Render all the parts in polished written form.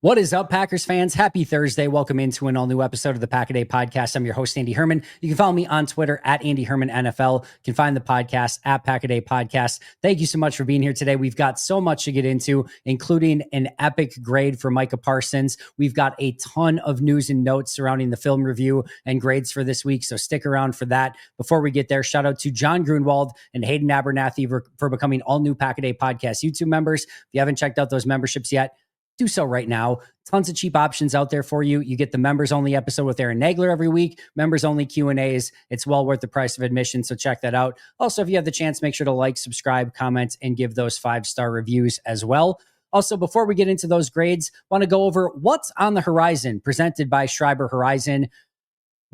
What is up, Packers fans? Happy Thursday. Welcome into an all-new episode of the Pack-A-Day Podcast. I'm your host, Andy Herman. You can follow me on Twitter at Andy Herman NFL. You can find the podcast at Pack-A-Day Podcast. Thank you so much for being here today. We've got so much to get into, including an epic grade for Micah Parsons. We've got a ton of news and notes surrounding the film review and grades for this week, so stick around for that. Before we get there, shout out to John Grunwald and Hayden Abernathy for becoming all-new Pack-A-Day Podcast YouTube members. If you haven't checked out those memberships yet, do so right now. Tons of cheap options out there for you. You get the members only episode with Aaron Nagler every week, members only Q&As. It's well worth the price of admission, so check that out. Also, if you have the chance, make sure to like, subscribe, comment, and give those 5-star reviews as well. Also, before we get into those grades, want to go over what's on the horizon, presented by Shriber Horizon.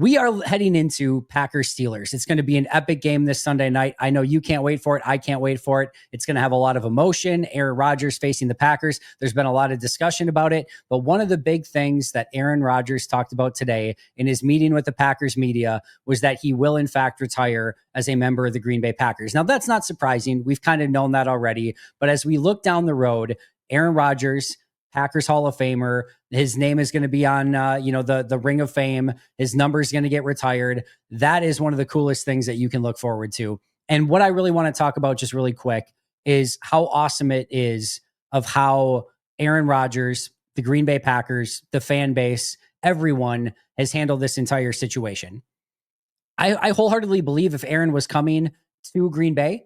We are heading into Packers-Steelers. It's going to be an epic game this Sunday night. I know you can't wait for it. I can't wait for it. It's going to have a lot of emotion. Aaron Rodgers facing the Packers. There's been a lot of discussion about it. But one of the big things that Aaron Rodgers talked about today in his meeting with the Packers media was that he will, in fact, retire as a member of the Green Bay Packers. Now, that's not surprising. We've kind of known that already. But as we look down the road, Aaron Rodgers, Packers Hall of Famer, his name is going to be on, the Ring of Fame. His number is going to get retired. That is one of the coolest things that you can look forward to. And what I really want to talk about just really quick is how awesome it is of how Aaron Rodgers, the Green Bay Packers, the fan base, everyone has handled this entire situation. I wholeheartedly believe if Aaron was coming to Green Bay,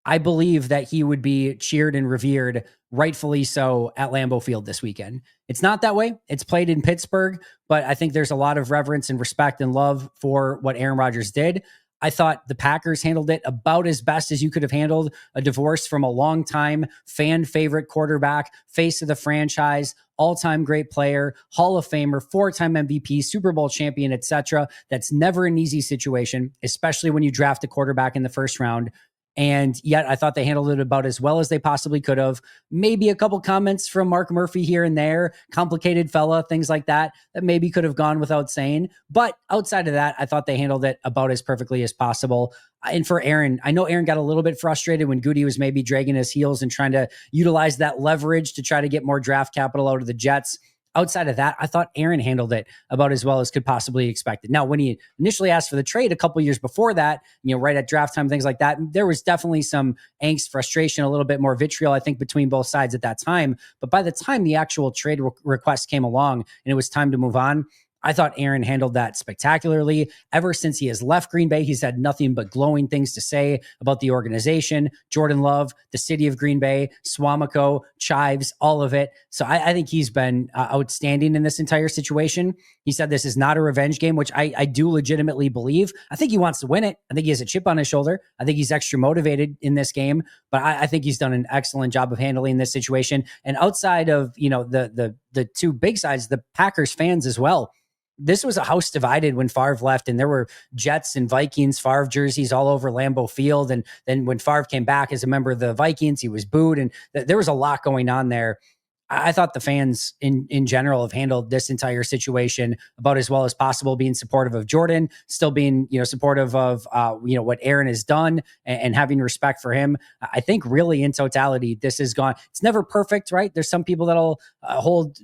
I believe that he would be cheered and revered, rightfully so, at Lambeau Field this weekend. It's not that way. It's played in Pittsburgh, but I think there's a lot of reverence and respect and love for what Aaron Rodgers did. I thought the Packers handled it about as best as you could have handled a divorce from a longtime fan favorite quarterback, face of the franchise, all-time great player, Hall of Famer, 4-time MVP, Super Bowl champion, etc. That's never an easy situation, especially when you draft a quarterback in the first round. And yet I thought they handled it about as well as they possibly could have. Maybe a couple comments from Mark Murphy here and there, complicated fella, things like that maybe could have gone without saying. But outside of that, I thought they handled it about as perfectly as possible. And for Aaron, I know Aaron got a little bit frustrated when Goody was maybe dragging his heels and trying to utilize that leverage to try to get more draft capital out of the Jets. Outside of that, I thought Aaron handled it about as well as could possibly expect it. Now, when he initially asked for the trade a couple years before that, right at draft time, things like that, there was definitely some angst, frustration, a little bit more vitriol, I think, between both sides at that time. But by the time the actual trade request came along and it was time to move on, I thought Aaron handled that spectacularly. Ever since he has left Green Bay, he's had nothing but glowing things to say about the organization, Jordan Love, the city of Green Bay, Swamico, Chives, all of it. So I think he's been outstanding in this entire situation. He said this is not a revenge game, which I do legitimately believe. I think he wants to win it. I think he has a chip on his shoulder. I think he's extra motivated in this game, but I think he's done an excellent job of handling this situation. And outside of, the two big sides, the Packers fans as well. This was a house divided when Favre left, and there were Jets and Vikings Favre jerseys all over Lambeau Field. And then when Favre came back as a member of the Vikings, he was booed, and there was a lot going on there. I thought the fans in general have handled this entire situation about as well as possible, being supportive of Jordan, still being, supportive of, what Aaron has done and having respect for him. I think really in totality, this has gone, it's never perfect, right? There's some people that'll hold,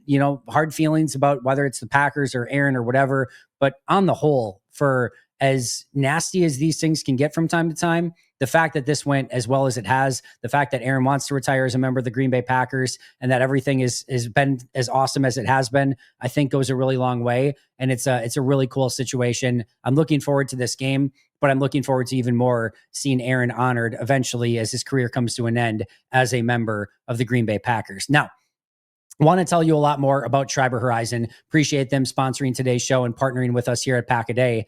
hard feelings about whether it's the Packers or Aaron or whatever, but on the whole, for as nasty as these things can get from time to time, the fact that this went as well as it has, the fact that Aaron wants to retire as a member of the Green Bay Packers, and that everything has been as awesome as it has been, I think goes a really long way. And it's a really cool situation. I'm looking forward to this game, but I'm looking forward to even more seeing Aaron honored eventually as his career comes to an end as a member of the Green Bay Packers. Now, I want to tell you a lot more about Shriber Horizon. Appreciate them sponsoring today's show and partnering with us here at Pack-A-Day.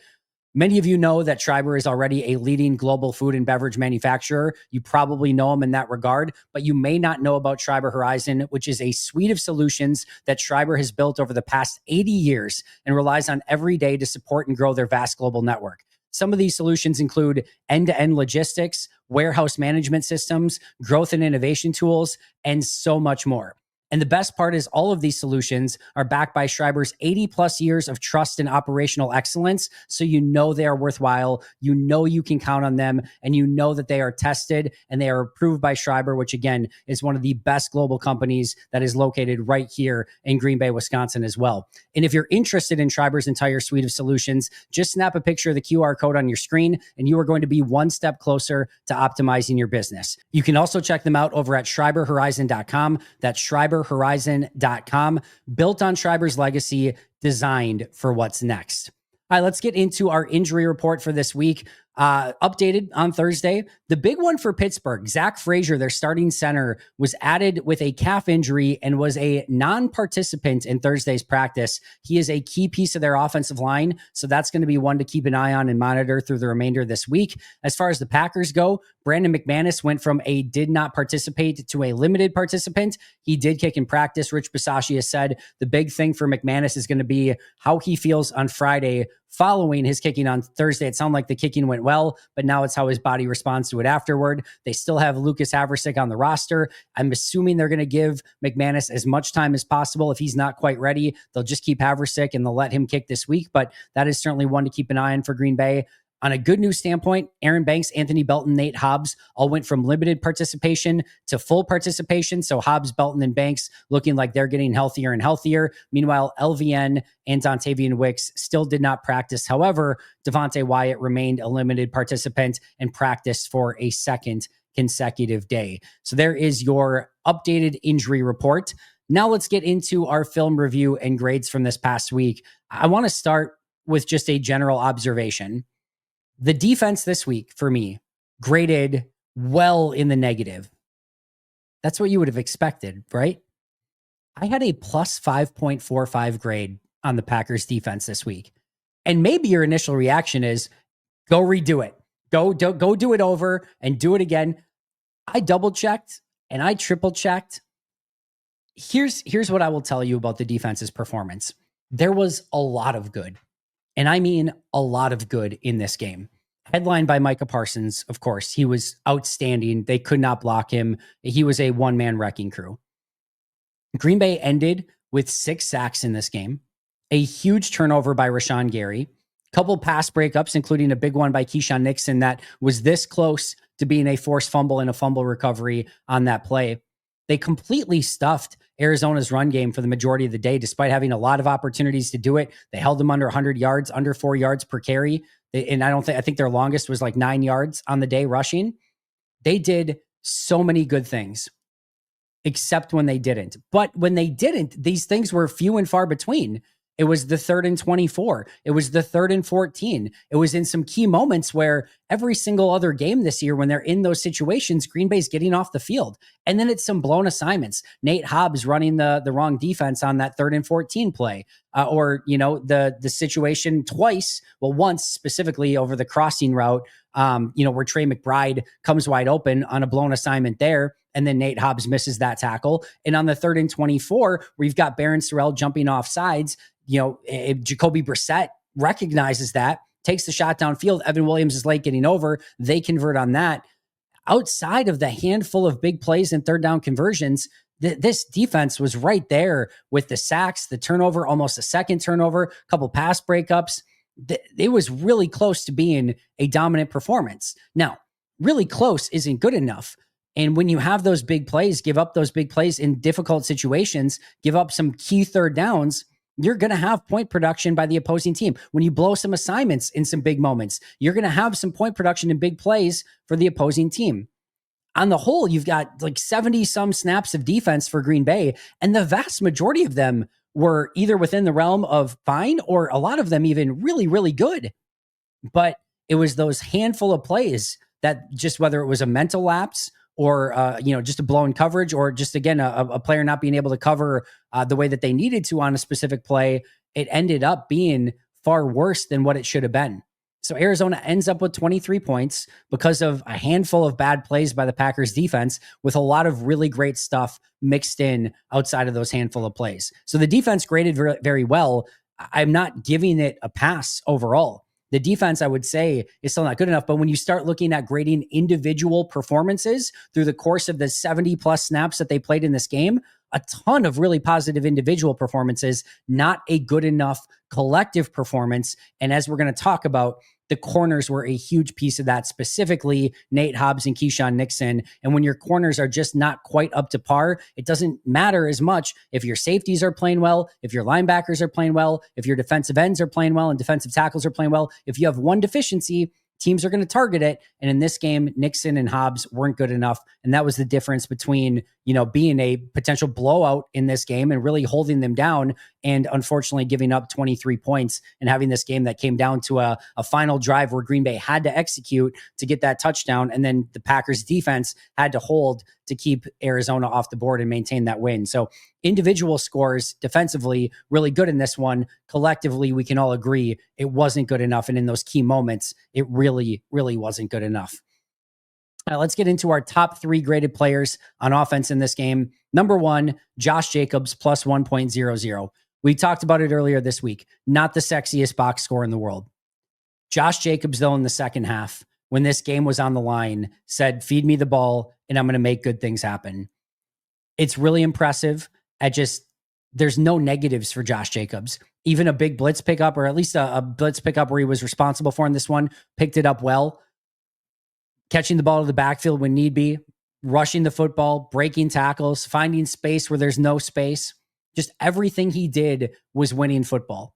Many of you know that Shriber is already a leading global food and beverage manufacturer. You probably know them in that regard, but you may not know about Shriber Horizon, which is a suite of solutions that Shriber has built over the past 80 years and relies on every day to support and grow their vast global network. Some of these solutions include end-to-end logistics, warehouse management systems, growth and innovation tools, and so much more. And the best part is all of these solutions are backed by Shriber's 80 plus years of trust and operational excellence. So you know they are worthwhile. You know you can count on them, and you know that they are tested and they are approved by Shriber, which again is one of the best global companies that is located right here in Green Bay, Wisconsin as well. And if you're interested in Shriber's entire suite of solutions, just snap a picture of the QR code on your screen and you are going to be one step closer to optimizing your business. You can also check them out over at ShriberHorizon.com. That's ShriberHorizon.com. Built on Shriber's legacy, designed for what's next. All right, let's get into our injury report for this week. Updated on Thursday. The big one for Pittsburgh, Zach Frazier, their starting center, was added with a calf injury and was a non-participant in Thursday's practice. He is a key piece of their offensive line, so that's going to be one to keep an eye on and monitor through the remainder of this week. As far as the Packers go, Brandon McManus went from a did not participate to a limited participant. He did kick in practice. Rich Bisaccia has said the big thing for McManus is going to be how he feels on Friday following his kicking on Thursday. It sounded like the kicking went well, but now it's how his body responds to it afterward. They still have Lucas Havrisik on the roster. I'm assuming they're going to give McManus as much time as possible. If he's not quite ready, they'll just keep Havrisik and they'll let him kick this week, but that is certainly one to keep an eye on for Green Bay. On a good news standpoint, Aaron Banks, Anthony Belton, Nate Hobbs all went from limited participation to full participation. So Hobbs, Belton, and Banks looking like they're getting healthier and healthier. Meanwhile, LVN and Dontavian Wicks still did not practice. However, Devontae Wyatt remained a limited participant and practiced for a second consecutive day. So there is your updated injury report. Now let's get into our film review and grades from this past week. I want to start with just a general observation. The defense this week for me graded well in the negative. That's what you would have expected, right? I had a plus 5.45 grade on the Packers defense this week. And maybe your initial reaction is go redo it. Go do it over and do it again. I double checked and I triple checked. Here's what I will tell you about the defense's performance. There was a lot of good. And I mean a lot of good in this game. Headlined by Micah Parsons, of course. He was outstanding. They could not block him. He was a one-man wrecking crew. Green Bay ended with 6 sacks in this game, a huge turnover by Rashawn Gary, couple pass breakups, including a big one by Keyshawn Nixon that was this close to being a forced fumble and a fumble recovery on that play. They completely stuffed Arizona's run game for the majority of the day, despite having a lot of opportunities to do it. They held them under 100 yards, under 4 yards per carry. I think their longest was like 9 yards on the day rushing. They did so many good things, except when they didn't. But when they didn't, these things were few and far between. It was the 3rd and 24. It was the 3rd and 14. It was in some key moments where every single other game this year, when they're in those situations, Green Bay's getting off the field. And then it's some blown assignments. Nate Hobbs running the wrong defense on that 3rd and 14 play. The situation twice, once specifically over the crossing route, where Trey McBride comes wide open on a blown assignment there. And then Nate Hobbs misses that tackle. And on the 3rd and 24, we've got Barron Sorrell jumping off sides. Jacoby Brissett recognizes that, takes the shot downfield. Evan Williams is late getting over. They convert on that. Outside of the handful of big plays and 3rd down conversions, this defense was right there with the sacks, the turnover, almost a second turnover, a couple pass breakups. It was really close to being a dominant performance. Now, really close isn't good enough. And when you have those big plays, give up those big plays in difficult situations, give up some key 3rd downs, you're going to have point production by the opposing team. When you blow some assignments in some big moments, you're going to have some point production in big plays for the opposing team. On the whole, you've got like 70 some snaps of defense for Green Bay, and the vast majority of them were either within the realm of fine or a lot of them even really, really good. But it was those handful of plays that just, whether it was a mental lapse or, just a blown coverage, or just, again, a player not being able to cover the way that they needed to on a specific play, it ended up being far worse than what it should have been. So Arizona ends up with 23 points because of a handful of bad plays by the Packers defense, with a lot of really great stuff mixed in outside of those handful of plays. So the defense graded very, very well. I'm not giving it a pass overall. The defense, I would say, is still not good enough. But when you start looking at grading individual performances through the course of the 70 plus snaps that they played in this game, a ton of really positive individual performances, not a good enough collective performance. And as we're going to talk about, the corners were a huge piece of that, specifically Nate Hobbs and Keyshawn Nixon. And when your corners are just not quite up to par, it doesn't matter as much if your safeties are playing well, if your linebackers are playing well, if your defensive ends are playing well and defensive tackles are playing well. If you have one deficiency, teams are going to target it. And in this game, Nixon and Hobbs weren't good enough. And that was the difference between, being a potential blowout in this game and really holding them down, and unfortunately giving up 23 points and having this game that came down to a final drive where Green Bay had to execute to get that touchdown. And then the Packers defense had to hold to keep Arizona off the board and maintain that win. So individual scores defensively, really good in this one. Collectively, we can all agree it wasn't good enough. And in those key moments, it really, really wasn't good enough. Let's get into our top 3 graded players on offense in this game. Number 1, Josh Jacobs plus 1.00. We talked about it earlier this week. Not the sexiest box score in the world. Josh Jacobs, though, in the second half, when this game was on the line, said, feed me the ball and I'm going to make good things happen. It's really impressive. There's no negatives for Josh Jacobs. Even a big blitz pickup, or at least a blitz pickup where he was responsible for in this one, picked it up well. Catching the ball to the backfield when need be, rushing the football, breaking tackles, finding space where there's no space. Just everything he did was winning football.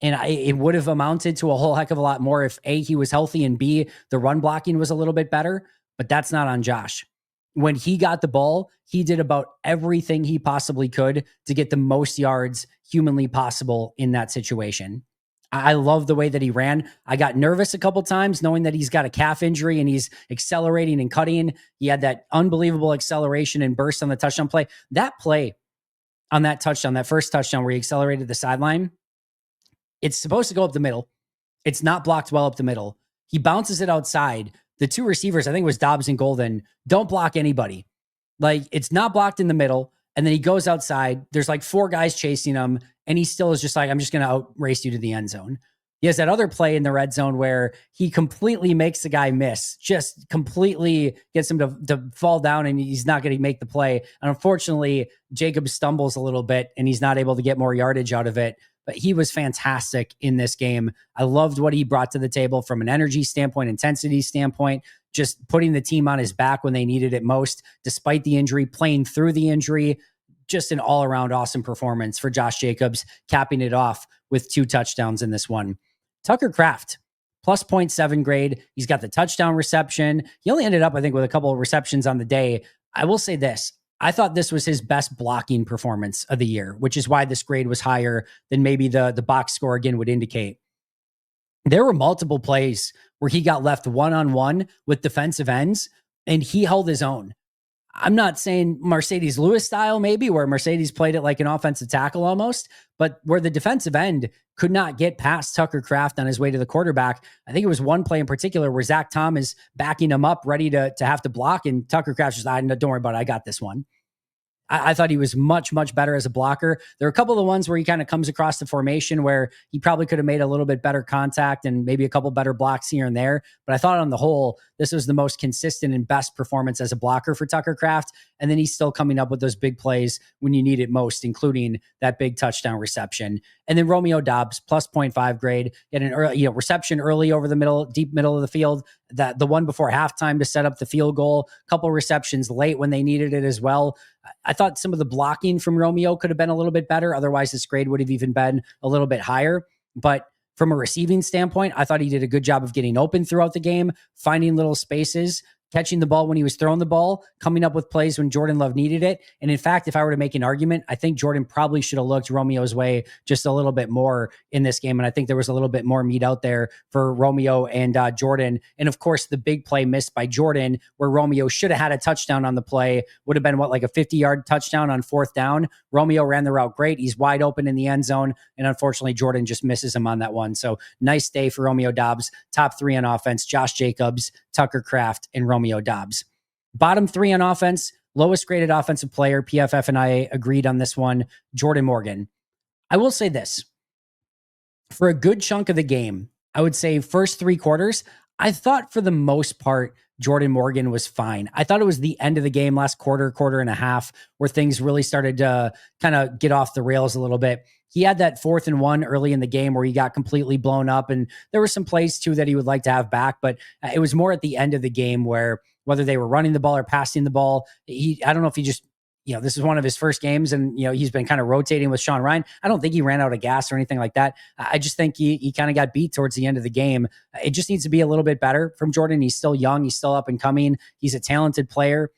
And it would have amounted to a whole heck of a lot more if A, he was healthy, and B, the run blocking was a little bit better. But that's not on Josh. When he got the ball, he did about everything he possibly could to get the most yards humanly possible in that situation. I love the way that he ran. I got nervous a couple times knowing that he's got a calf injury and he's accelerating and cutting. He had that unbelievable acceleration and burst on the touchdown play. That play on that touchdown, that first touchdown where he accelerated the sideline, it's supposed to go up the middle. It's not blocked well up the middle. He bounces it outside. The 2 receivers, I think it was Dobbs and Golden, don't block anybody. Like, it's not blocked in the middle. And then he goes outside. There's like 4 guys chasing him. And he still is just like, I'm just going to outrace you to the end zone. He has that other play in the red zone where he completely makes the guy miss, just completely gets him to fall down, and he's not going to make the play. And unfortunately, Jacob stumbles a little bit and he's not able to get more yardage out of it. But he was fantastic in this game. I loved what he brought to the table from an energy standpoint, intensity standpoint, just putting the team on his back when they needed it most, despite the injury, playing through the injury. Just an all-around awesome performance for Josh Jacobs, capping it off with 2 touchdowns in this one. Tucker Kraft, plus 0.7 grade. He's got the touchdown reception. He only ended up, I think, with a couple of receptions on the day. I will say this. I thought this was his best blocking performance of the year, which is why this grade was higher than maybe the box score again would indicate. There were multiple plays where he got left one-on-one with defensive ends, and he held his own. I'm not saying Mercedes Lewis style, maybe, where Mercedes played it like an offensive tackle almost, but where the defensive end could not get past Tucker Kraft on his way to the quarterback. I think it was one play in particular where Zach Tom is backing him up, ready to have to block, and Tucker Kraft's just, don't worry about it, I got this one. I thought he was much, much better as a blocker. There are a couple of ones where he kind of comes across the formation where he probably could have made a little bit better contact and maybe a couple better blocks here and there. But I thought on the whole, this was the most consistent and best performance as a blocker for Tucker Kraft. And then he's still coming up with those big plays when you need it most, including that big touchdown reception. And then Romeo Doubs, plus 0.5 grade, he had an early, reception early over the middle, deep middle of the field. That the one before halftime to set up the field goal, a couple receptions late when they needed it as well. I thought some of the blocking from Romeo could have been a little bit better. Otherwise, this grade would have even been a little bit higher. But from a receiving standpoint, I thought he did a good job of getting open throughout the game, finding little spaces, catching the ball when he was throwing the ball, coming up with plays when Jordan Love needed it. And in fact, if I were to make an argument, I think Jordan probably should have looked Romeo's way just a little bit more in this game. And I think there was a little bit more meat out there for Romeo and Jordan. And of course, the big play missed by Jordan, where Romeo should have had a touchdown on the play, would have been like a 50-yard touchdown on 4th down. Romeo ran the route great. He's wide open in the end zone. And unfortunately, Jordan just misses him on that one. So nice day for Romeo Doubs. Top 3 on offense, Josh Jacobs, Tucker Kraft, and Romeo Doubs. Bottom 3 on offense, lowest graded offensive player, PFF and I agreed on this one, Jordan Morgan. I will say this. For a good chunk of the game, I would say first 3 quarters, I thought for the most part, Jordan Morgan was fine. I thought it was the end of the game, last quarter and a half, where things really started to kind of get off the rails a little bit. He had that 4th and 1 early in the game where he got completely blown up. And there were some plays too that he would like to have back, but it was more at the end of the game where whether they were running the ball or passing the ball, I don't know if he just, this is one of his first games and, he's been kind of rotating with Sean Ryan. I don't think he ran out of gas or anything like that. I just think he kind of got beat towards the end of the game. It just needs to be a little bit better from Jordan. He's still young. He's still up and coming. He's a talented player.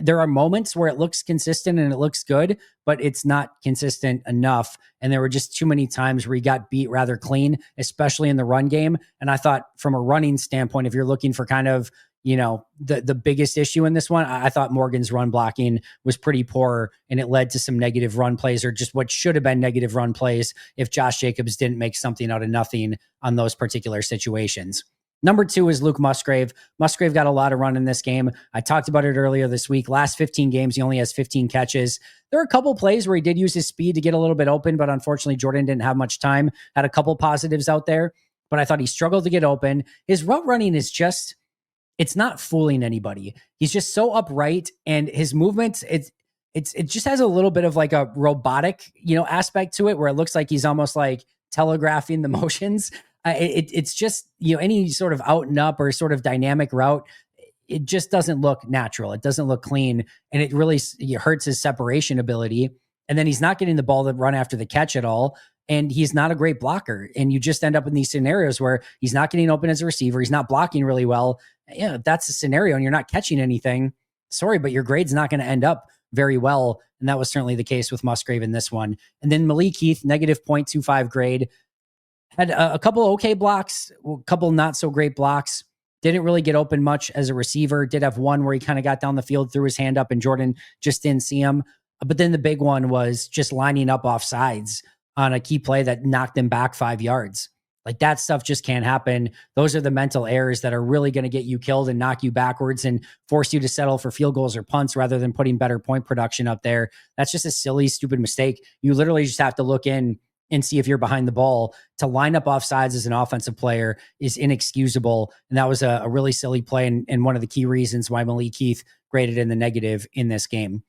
There are moments where it looks consistent and it looks good, but it's not consistent enough. And there were just too many times where he got beat rather clean, especially in the run game. And I thought from a running standpoint, if you're looking for kind of, the biggest issue in this one, I thought Morgan's run blocking was pretty poor, and it led to some negative run plays, or just what should have been negative run plays if Josh Jacobs didn't make something out of nothing on those particular situations. Number 2 is Luke Musgrave. Musgrave got a lot of run in this game. I talked about it earlier this week. Last 15 games, he only has 15 catches. There are a couple plays where he did use his speed to get a little bit open, but unfortunately Jordan didn't have much time. Had a couple positives out there, but I thought he struggled to get open. His route running is just, it's not fooling anybody. He's just so upright, and his movements, it just has a little bit of like a robotic, aspect to it, where it looks like he's almost like telegraphing the motions. It's just, any sort of out and up or sort of dynamic route, it just doesn't look natural. It doesn't look clean, and it really hurts his separation ability. And then he's not getting the ball to run after the catch at all. And he's not a great blocker. And you just end up in these scenarios where he's not getting open as a receiver. He's not blocking really well. If that's a scenario and you're not catching anything, sorry, but your grade's not going to end up very well. And that was certainly the case with Musgrave in this one. And then Malik Heath, negative 0.25 grade. Had a couple okay blocks, a couple not so great blocks. Didn't really get open much as a receiver. Did have one where he kind of got down the field, threw his hand up, and Jordan just didn't see him. But then the big one was just lining up off sides on a key play that knocked him back 5 yards. Like, that stuff just can't happen. Those are the mental errors that are really going to get you killed and knock you backwards and force you to settle for field goals or punts rather than putting better point production up there. That's just a silly, stupid mistake. You literally just have to look in and see if you're behind the ball. To line up off sides as an offensive player is inexcusable. And that was a really silly play, and one of the key reasons why Malik Heath graded in the negative in this game.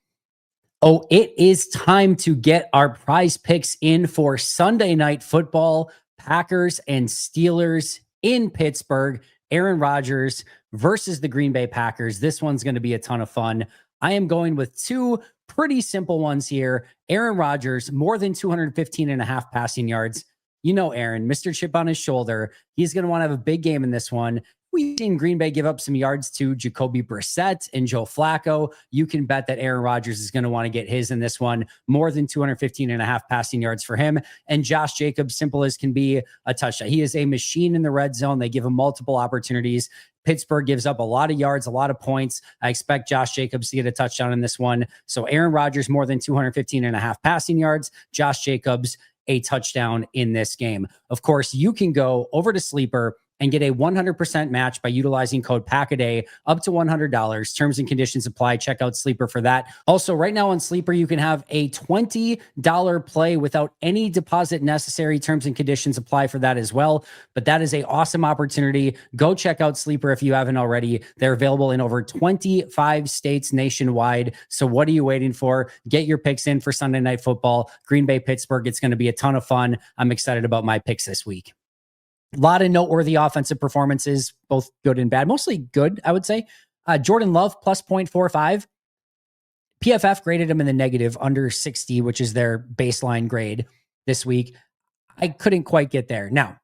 Oh, it is time to get our prize picks in for Sunday Night Football. Packers and Steelers in Pittsburgh. Aaron Rodgers versus the Green Bay Packers. This one's going to be a ton of fun. I am going with 2 pretty simple ones here. Aaron Rodgers, more than 215.5 passing yards. Aaron, Mr. Chip on his shoulder. He's going to want to have a big game in this one. We've seen Green Bay give up some yards to Jacoby Brissett and Joe Flacco. You can bet that Aaron Rodgers is going to want to get his in this one. More than 215.5 passing yards for him. And Josh Jacobs, simple as can be, a touchdown. He is a machine in the red zone. They give him multiple opportunities. Pittsburgh gives up a lot of yards, a lot of points. I expect Josh Jacobs to get a touchdown in this one. So Aaron Rodgers, more than 215.5 passing yards. Josh Jacobs, a touchdown in this game. Of course, you can go over to Sleeper and get a 100% match by utilizing code PACKADAY up to $100. Terms and conditions apply. Check out Sleeper for that. Also, right now on Sleeper, you can have a $20 play without any deposit necessary. Terms and conditions apply for that as well. But that is an awesome opportunity. Go check out Sleeper if you haven't already. They're available in over 25 states nationwide. So what are you waiting for? Get your picks in for Sunday Night Football. Green Bay, Pittsburgh. It's going to be a ton of fun. I'm excited about my picks this week. A lot of noteworthy offensive performances, both good and bad. Mostly good, I would say. Jordan Love, plus 0.45. PFF graded him in the negative, under 60, which is their baseline grade this week. I couldn't quite get there. Now,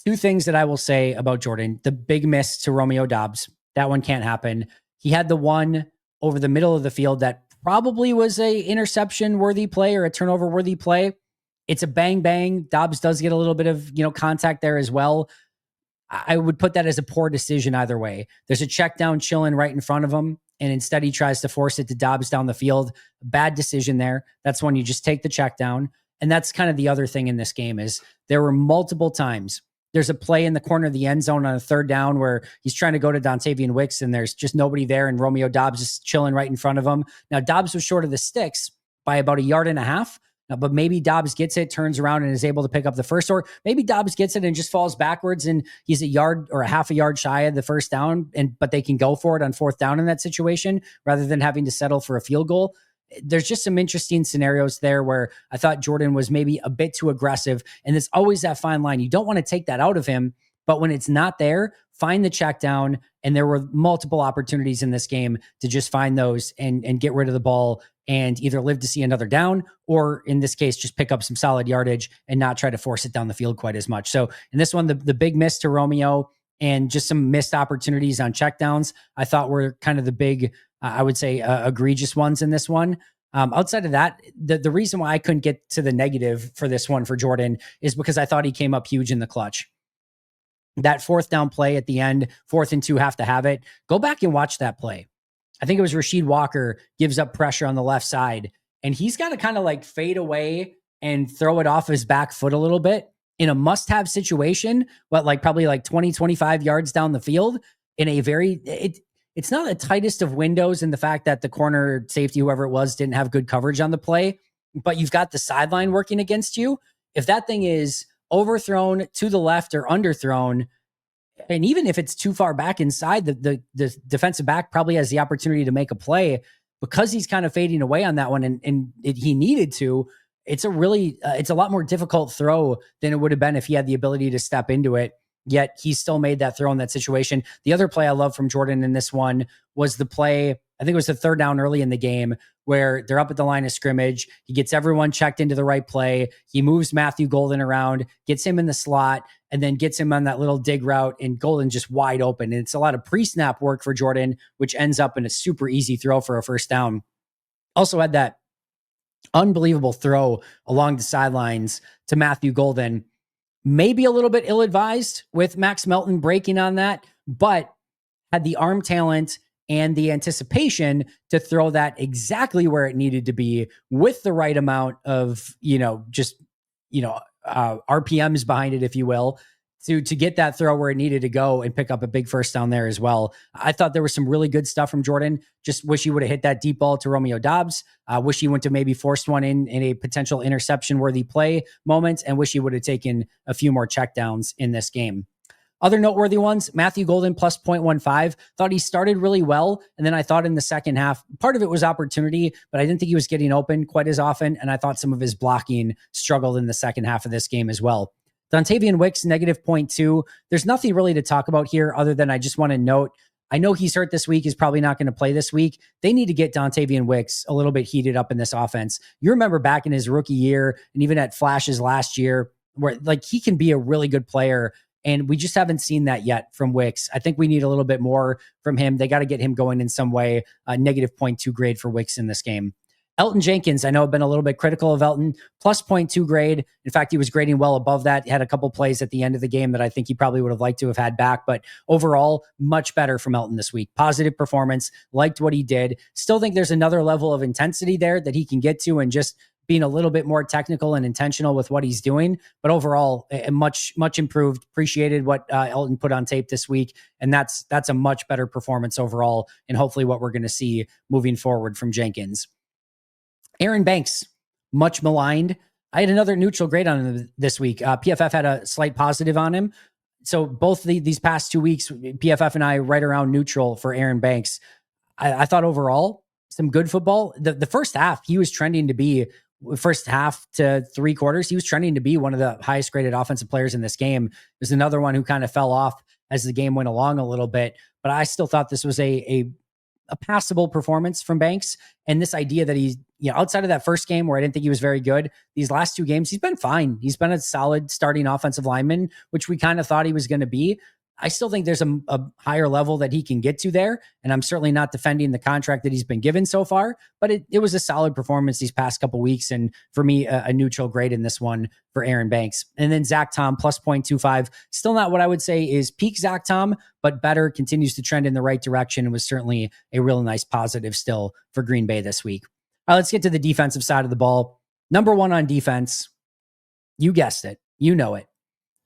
2 things that I will say about Jordan. The big miss to Romeo Doubs. That one can't happen. He had the one over the middle of the field that probably was a interception-worthy play or a turnover-worthy play. It's a bang. Dobbs does get a little bit of, contact there as well. I would put that as a poor decision either way. There's a check down chilling right in front of him, and instead he tries to force it to Dobbs down the field. Bad decision there. That's when you just take the check down. And that's kind of the other thing in this game is there were multiple times. There's a play in the corner of the end zone on a 3rd down where he's trying to go to Dontavian Wicks and there's just nobody there, and Romeo Doubs is chilling right in front of him. Now, Dobbs was short of the sticks by about 1.5 yards. but maybe Dobbs gets it, turns around and is able to pick up the first, or maybe Dobbs gets it and just falls backwards and he's a yard or a half a yard shy of the first down, but they can go for it on fourth down in that situation rather than having to settle for a field goal. There's just some interesting scenarios there where I thought Jordan was maybe a bit too aggressive. And there's always that fine line. You don't want to take that out of him, but when it's not there, find the check down. And there were multiple opportunities in this game to just find those and get rid of the ball and either live to see another down, or in this case, just pick up some solid yardage and not try to force it down the field quite as much. So in this one, the big miss to Romeo and just some missed opportunities on checkdowns, I thought were kind of the big, I would say, egregious ones in this one. Outside of that, the reason why I couldn't get to the negative for this one for Jordan is because I thought he came up huge in the clutch. That fourth down play at the end, 4th and 2, have to have it. Go back and watch that play. I think it was Rasheed Walker gives up pressure on the left side, and he's got to kind of like fade away and throw it off his back foot a little bit in a must-have situation, but like probably like 20, 25 yards down the field in a very, it's not the tightest of windows in the fact that the corner safety, whoever it was, didn't have good coverage on the play, but you've got the sideline working against you. If that thing is overthrown to the left or underthrown, and even if it's too far back inside, the defensive back probably has the opportunity to make a play because he's kind of fading away on that one, and he needed to. It's a really, it's a lot more difficult throw than it would have been if he had the ability to step into it. Yet he still made that throw in that situation. The other play I love from Jordan in this one was the play, I think it was the third down early in the game, where they're up at the line of scrimmage. He gets everyone checked into the right play. He moves Matthew Golden around, gets him in the slot, and then gets him on that little dig route, and Golden just wide open. And it's a lot of pre-snap work for Jordan, which ends up in a super easy throw for a first down. Also had that unbelievable throw along the sidelines to Matthew Golden. Maybe a little bit ill-advised with Max Melton breaking on that, but had the arm talent and the anticipation to throw that exactly where it needed to be with the right amount of, RPMs behind it, if you will, to get that throw where it needed to go and pick up a big first down there as well. I thought there was some really good stuff from Jordan. Just wish he would have hit that deep ball to Romeo Dobbs. Wish he went to maybe forced one in a potential interception worthy play moment, and wish he would have taken a few more checkdowns in this game. Other noteworthy ones, Matthew Golden plus 0.15. Thought he started really well. And then I thought in the second half, part of it was opportunity, but I didn't think he was getting open quite as often. And I thought some of his blocking struggled in the second half of this game as well. Dontavian Wicks, negative 0.2. There's nothing really to talk about here other than I just want to note, I know he's hurt this week. He's probably not going to play this week. They need to get Dontavian Wicks a little bit heated up in this offense. You remember back in his rookie year and even at flashes last year where like he can be a really good player. And we just haven't seen that yet from Wicks. I think we need a little bit more from him. They got to get him going in some way. Negative 0.2 grade for Wicks in this game. Elton Jenkins, I know I've been a little bit critical of Elton, plus 0.2 grade. In fact, he was grading well above that. He had a couple plays at the end of the game that I think he probably would have liked to have had back. But overall, much better from Elton this week. Positive performance, liked what he did. Still think there's another level of intensity there that he can get to and just being a little bit more technical and intentional with what he's doing. But overall, much improved. Appreciated what Elton put on tape this week. And that's a much better performance overall. And hopefully what we're going to see moving forward from Jenkins. Aaron Banks, much maligned. I had another neutral grade on him this week. PFF had a slight positive on him. So both these past 2 weeks, PFF and I right around neutral for Aaron Banks. I thought overall, some good football. The first half, he was trending to be, first half to 3 quarters, he was trending to be one of the highest graded offensive players in this game. There's another one who kind of fell off as the game went along a little bit, but I still thought this was a passable performance from Banks. And this idea that he's, outside of that first game where I didn't think he was very good, these last 2 games, he's been fine. He's been a solid starting offensive lineman, which we kind of thought he was going to be. I still think there's a higher level that he can get to there. And I'm certainly not defending the contract that he's been given so far, but it was a solid performance these past couple weeks. And for me, a neutral grade in this one for Aaron Banks. And then Zach Tom plus 0.25. Still not what I would say is peak Zach Tom, but better, continues to trend in the right direction. And was certainly a real nice positive still for Green Bay this week. All right, let's get to the defensive side of the ball. Number 1 on defense. You guessed it. You know it.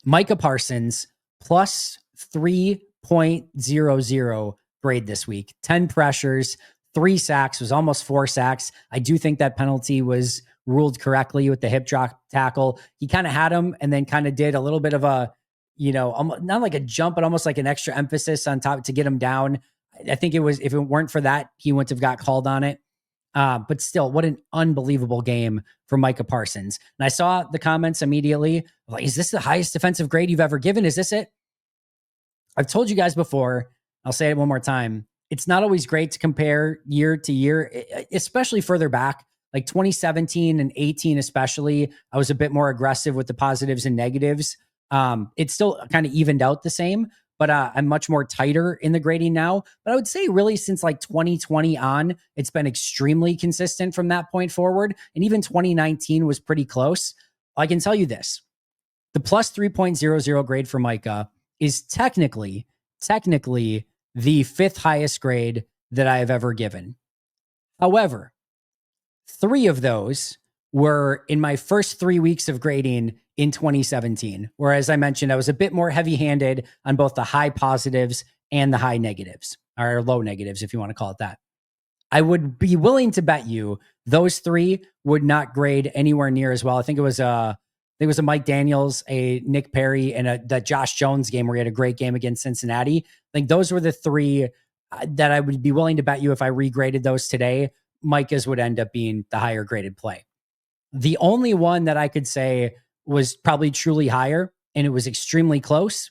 Micah Parsons plus 3.00 grade this week. 10 pressures, 3 sacks, was almost 4 sacks. I do think that penalty was ruled correctly with the hip drop tackle. He kind of had him and then kind of did a little bit of a, not like a jump, but almost like an extra emphasis on top to get him down. I think it was, if it weren't for that, he wouldn't have got called on it. But still, what an unbelievable game for Micah Parsons. And I saw the comments immediately, like, is this the highest defensive grade you've ever given? Is this it? I've told you guys before, I'll say it one more time. It's not always great to compare year to year, especially further back, like 2017 and 18, especially. I was a bit more aggressive with the positives and negatives. It's still kind of evened out the same, but I'm much more tighter in the grading now. But I would say really since like 2020 on, it's been extremely consistent from that point forward. And even 2019 was pretty close. I can tell you this, the plus 3.00 grade for Micah is technically the fifth highest grade that I have ever given. However, 3 of those were in my first 3 weeks of grading in 2017, where, as I mentioned, I was a bit more heavy-handed on both the high positives and the high negatives, or low negatives, if you want to call it that. I would be willing to bet you those 3 would not grade anywhere near as well. I think it was a Mike Daniels, a Nick Perry, and that Josh Jones game where he had a great game against Cincinnati. I think those were the 3 that I would be willing to bet you if I regraded those today, Micah's would end up being the higher graded play. The only one that I could say was probably truly higher, and it was extremely close,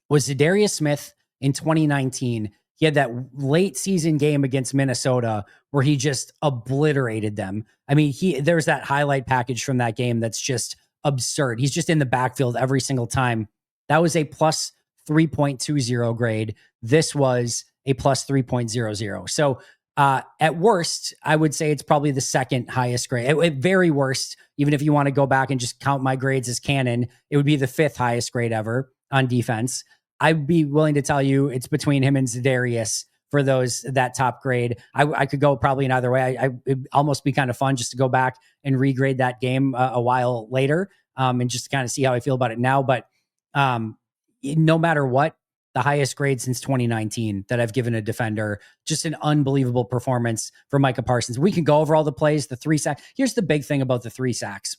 was Zadarius Smith in 2019. He had that late season game against Minnesota where he just obliterated them. I mean, there's that highlight package from that game that's just absurd. He's just in the backfield every single time. That was a plus 3.20 grade. This was a plus 3.00. So at worst, I would say it's probably the second highest grade. At very worst, even if you want to go back and just count my grades as canon, it would be the 5th highest grade ever on defense. I'd be willing to tell you it's between him and Zadarius for that top grade. I could go probably in either way. It'd almost be kind of fun just to go back and regrade that game a while later and just kind of see how I feel about it now. But no matter what, the highest grade since 2019 that I've given a defender, just an unbelievable performance for Micah Parsons. We can go over all the plays, the 3 sacks. Here's the big thing about the 3 sacks.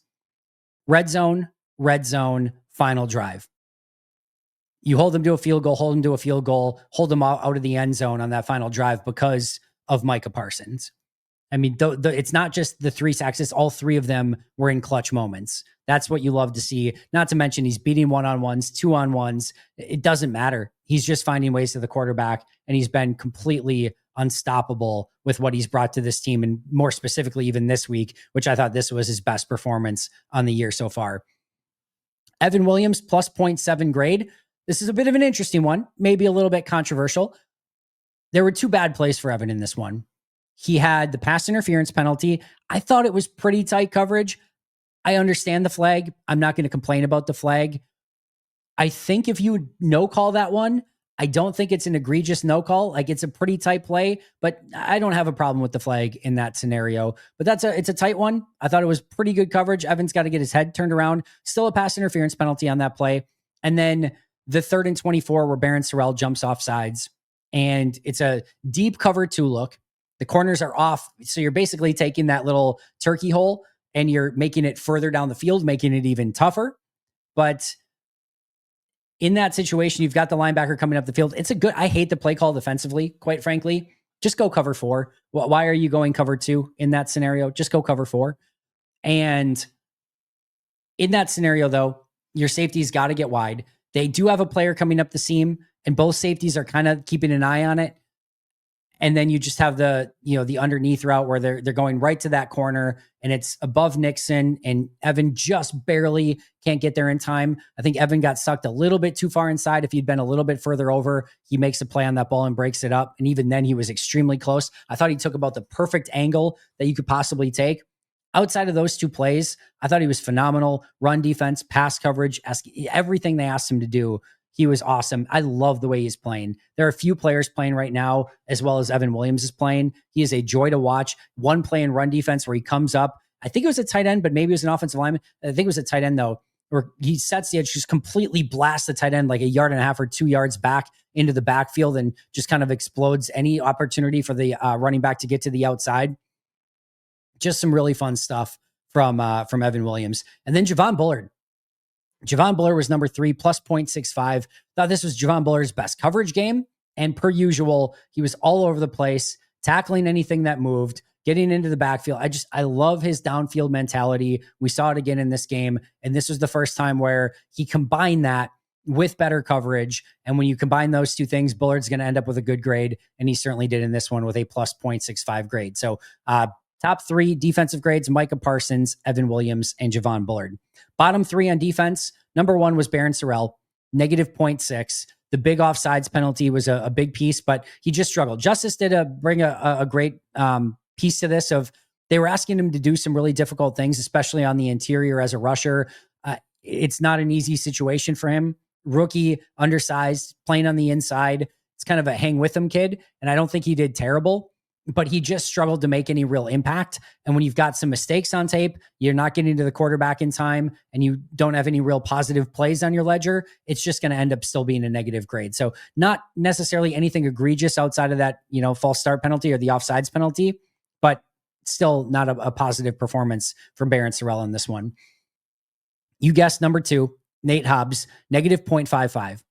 Red zone, final drive. You hold them to a field goal, hold them out of the end zone on that final drive because of Micah Parsons. I mean, it's not just the 3 sacks, it's all 3 of them were in clutch moments. That's what you love to see. Not to mention he's beating 1-on-1s, 2-on-1s. It doesn't matter. He's just finding ways to the quarterback, and he's been completely unstoppable with what he's brought to this team, and more specifically even this week, which I thought this was his best performance on the year so far. Evan Williams, plus 0.7 grade. This is a bit of an interesting one, maybe a little bit controversial. There were 2 bad plays for Evan in this one. He had the pass interference penalty. I thought it was pretty tight coverage. I understand the flag. I'm not going to complain about the flag. I think if you no call that one, I don't think it's an egregious no call. Like, it's a pretty tight play, but I don't have a problem with the flag in that scenario. But it's a tight one. I thought it was pretty good coverage. Evan's got to get his head turned around. Still a pass interference penalty on that play. And then the 3rd and 24 where Barron Sorrell jumps off sides, and it's a deep cover 2 look. The corners are off. So you're basically taking that little turkey hole and you're making it further down the field, making it even tougher. But in that situation, you've got the linebacker coming up the field. I hate the play call defensively, quite frankly. Just go cover 4. Why are you going cover 2 in that scenario? Just go cover 4. And in that scenario, though, your safety's got to get wide. They do have a player coming up the seam, and both safeties are kind of keeping an eye on it. And then you just have the underneath route where they're going right to that corner, and it's above Nixon, and Evan just barely can't get there in time. I think Evan got sucked a little bit too far inside. If he'd been a little bit further over, he makes a play on that ball and breaks it up. And even then he was extremely close. I thought he took about the perfect angle that you could possibly take. Outside of those 2 plays, I thought he was phenomenal. Run defense, pass coverage, everything they asked him to do. He was awesome. I love the way he's playing. There are a few players playing right now, as well as Evan Williams is playing. He is a joy to watch. One play in run defense where he comes up. I think it was a tight end, but maybe it was an offensive lineman. I think it was a tight end, though, where he sets the edge, just completely blasts the tight end like 1.5 yards or 2 yards back into the backfield and just kind of explodes any opportunity for the running back to get to the outside. Just some really fun stuff from Evan Williams. And then Javon Bullard. Javon Bullard was number 3, plus 0.65. Thought this was Javon Bullard's best coverage game. And per usual, he was all over the place, tackling anything that moved, getting into the backfield. I love his downfield mentality. We saw it again in this game. And this was the first time where he combined that with better coverage. And when you combine those two things, Bullard's going to end up with a good grade. And he certainly did in this one with a plus 0.65 grade. So top 3 defensive grades, Micah Parsons, Evan Williams, and Javon Bullard. Bottom 3 on defense, number 1 was Barron Sorrell, negative 0.6. The big offsides penalty was a big piece, but he just struggled. Justice did bring a great piece to this of they were asking him to do some really difficult things, especially on the interior as a rusher. It's not an easy situation for him. Rookie, undersized, playing on the inside. It's kind of a hang with him kid. And I don't think he did terrible, but he just struggled to make any real impact. And when you've got some mistakes on tape, you're not getting to the quarterback in time, and you don't have any real positive plays on your ledger, it's just going to end up still being a negative grade. So not necessarily anything egregious outside of that, false start penalty or the offsides penalty, but still not a positive performance from Barron Sorrell in this one. You guessed number 2, Nate Hobbs, negative 0.55.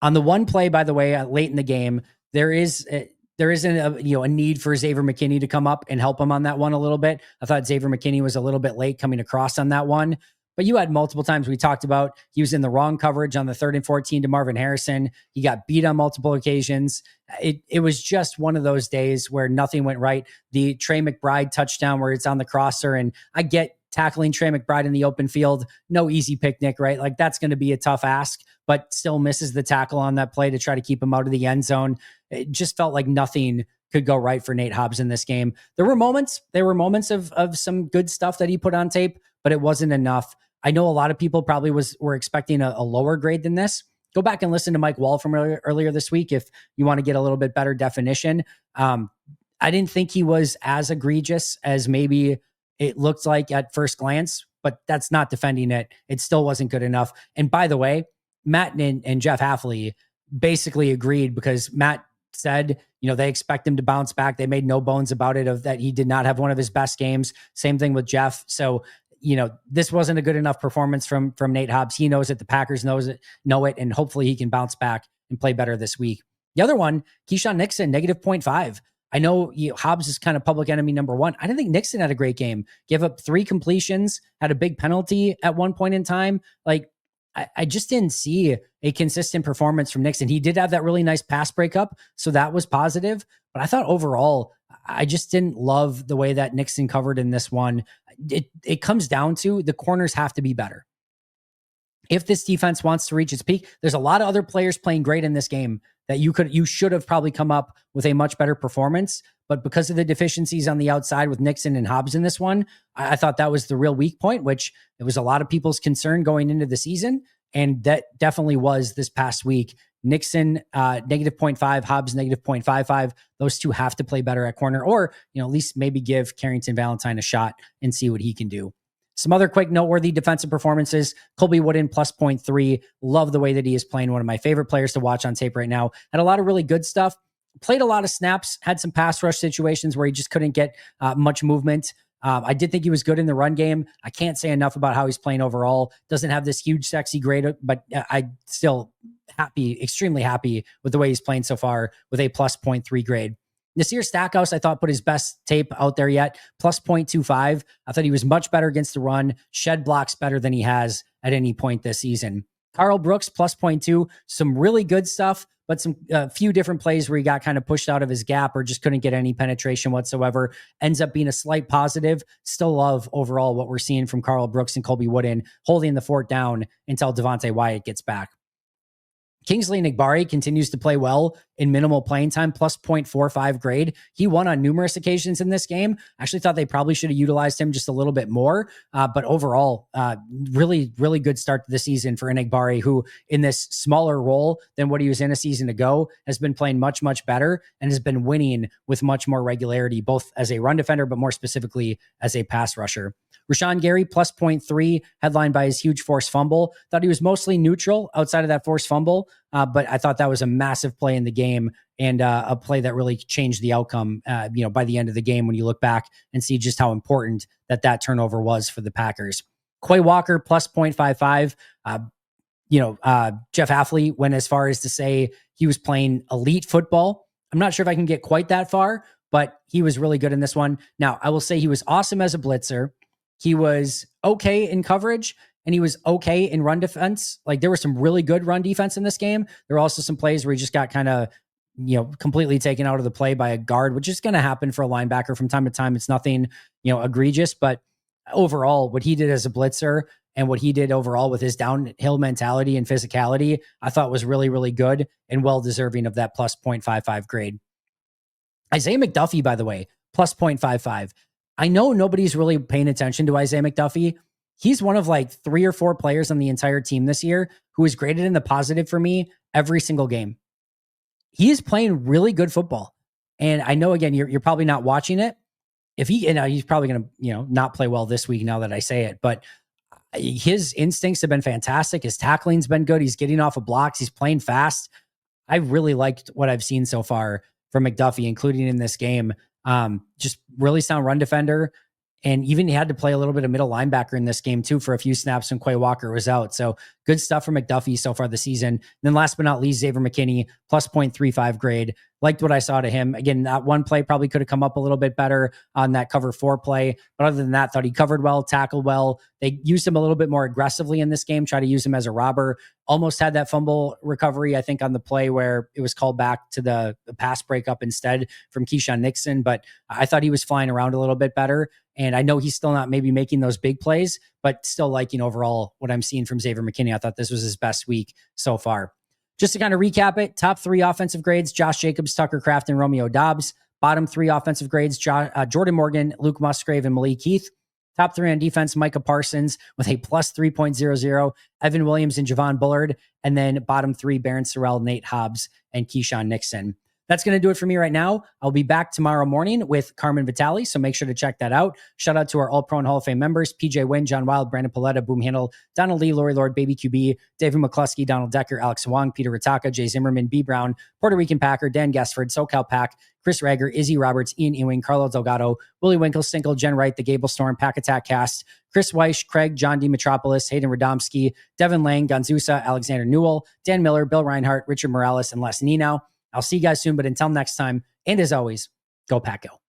On the one play, by the way, late in the game, there isn't a need for Xavier McKinney to come up and help him on that one a little bit. I thought Xavier McKinney was a little bit late coming across on that one, but you had multiple times we talked about he was in the wrong coverage on the 3rd and 14 to Marvin Harrison. He got beat on multiple occasions. It was just one of those days where nothing went right. The Trey McBride touchdown where it's on the crosser, and I get tackling Trey McBride in the open field, no easy picnic, right? Like that's going to be a tough ask, but still misses the tackle on that play to try to keep him out of the end zone. It just felt like nothing could go right for Nate Hobbs in this game. There were moments of some good stuff that he put on tape, but it wasn't enough. I know a lot of people probably were expecting a lower grade than this. Go back and listen to Mike Wall from earlier this week if you want to get a little bit better definition. I didn't think he was as egregious as maybe it looked like at first glance, but that's not defending it. It still wasn't good enough. And by the way, Matt and Jeff Halfley basically agreed, because Matt said, they expect him to bounce back. They made no bones about it, of that he did not have one of his best games. Same thing with Jeff. So, this wasn't a good enough performance from Nate Hobbs. He knows it. The Packers know it, and hopefully he can bounce back and play better this week. The other one, Keyshawn Nixon, negative 0.5. I know Hobbs is kind of public enemy number 1. I didn't think Nixon had a great game. Gave up 3 completions, had a big penalty at one point in time. Like, I just didn't see a consistent performance from Nixon. He did have that really nice pass breakup, so that was positive. But I thought overall, I just didn't love the way that Nixon covered in this one. It comes down to the corners have to be better. If this defense wants to reach its peak, there's a lot of other players playing great in this game that you should have probably come up with a much better performance. But because of the deficiencies on the outside with Nixon and Hobbs in this one, I thought that was the real weak point, which it was a lot of people's concern going into the season. And that definitely was this past week. Nixon, negative 0.5, Hobbs, negative 0.55. Those two have to play better at corner, or, at least maybe give Carrington Valentine a shot and see what he can do. Some other quick noteworthy defensive performances. Colby Wooden, plus 0.3. Love the way that he is playing. One of my favorite players to watch on tape right now. Had a lot of really good stuff. Played a lot of snaps. Had some pass rush situations where he just couldn't get much movement. I did think he was good in the run game. I can't say enough about how he's playing overall. Doesn't have this huge, sexy grade, but I still extremely happy with the way he's playing so far with a plus 0.3 grade. Nasir Stackhouse, I thought, put his best tape out there yet, plus 0.25. I thought he was much better against the run, shed blocks better than he has at any point this season. Carl Brooks, plus 0.2, some really good stuff, but a few different plays where he got kind of pushed out of his gap or just couldn't get any penetration whatsoever. Ends up being a slight positive. Still love overall what we're seeing from Carl Brooks and Colby Wooden, holding the fort down until Devontae Wyatt gets back. Kingsley Enagbare continues to play well in minimal playing time, plus 0.45 grade. He won on numerous occasions in this game. Actually thought they probably should have utilized him just a little bit more. But overall, really, really good start to the season for Enagbare, who in this smaller role than what he was in a season ago has been playing much, much better and has been winning with much more regularity, both as a run defender, but more specifically as a pass rusher. Rashawn Gary, plus 0.3, headlined by his huge forced fumble. Thought he was mostly neutral outside of that forced fumble. but I thought that was a massive play in the game and a play that really changed the outcome, by the end of the game when you look back and see just how important that turnover was for the Packers. Quay Walker plus 0.55. Jeff Hafley went as far as to say he was playing elite football. I'm not sure if I can get quite that far, but he was really good in this one. Now, I will say he was awesome as a blitzer. He was okay in coverage, and he was okay in run defense. Like, there was some really good run defense in this game. There were also some plays where he just got kind of, completely taken out of the play by a guard, which is going to happen for a linebacker from time to time. It's nothing, egregious, but overall, what he did as a blitzer and what he did overall with his downhill mentality and physicality, I thought was really, really good and well deserving of that plus 0.55 grade. Isaiah McDuffie, by the way, plus 0.55. I know nobody's really paying attention to Isaiah McDuffie. He's one of like 3 or 4 players on the entire team this year who is graded in the positive for me every single game. He is playing really good football. And I know, again, you're probably not watching it. He's probably going to, not play well this week now that I say it, but his instincts have been fantastic. His tackling's been good. He's getting off of blocks. He's playing fast. I really liked what I've seen so far from McDuffie, including in this game. Just really sound run defender. And even he had to play a little bit of middle linebacker in this game too for a few snaps when Quay Walker was out. So good stuff from McDuffie so far this season. And then last but not least, Xavier McKinney, plus 0.35 grade. Liked what I saw to him. Again, that one play probably could have come up a little bit better on that cover 4 play. But other than that, thought he covered well, tackled well. They used him a little bit more aggressively in this game, try to use him as a robber. Almost had that fumble recovery, I think, on the play where it was called back to the pass breakup instead from Keyshawn Nixon. But I thought he was flying around a little bit better. And I know he's still not maybe making those big plays, but still liking overall what I'm seeing from Xavier McKinney. I thought this was his best week so far. Just to kind of recap it, top 3 offensive grades, Josh Jacobs, Tucker Kraft, and Romeo Dobbs. Bottom 3 offensive grades, Jordan Morgan, Luke Musgrave, and Malik Heath. Top 3 on defense, Micah Parsons with a plus 3.00, Evan Williams and Javon Bullard. And then bottom 3, Barron Sorrell, Nate Hobbs, and Keyshawn Nixon. That's going to do it for me right now. I'll be back tomorrow morning with Carmen Vitale, so make sure to check that out. Shout out to our All-Pro and Hall of Fame members, PJ Wynn, John Wild, Brandon Paletta, Boom Handle, Donald Lee, Lori Lord, Baby QB, David McCluskey, Donald Decker, Alex Wong, Peter Ritaka, Jay Zimmerman, B. Brown, Puerto Rican Packer, Dan Guestford, SoCal Pack, Chris Rager, Izzy Roberts, Ian Ewing, Carlo Delgado, Willie Winkle, Stinkle, Jen Wright, The Gable Storm, Pack Attack Cast, Chris Weish, Craig, John D. Metropolis, Hayden Radomski, Devin Lang, Gonzusa, Alexander Newell, Dan Miller, Bill Reinhart, Richard Morales, and Les Nino. I'll see you guys soon, but until next time, and as always, go Pack Go.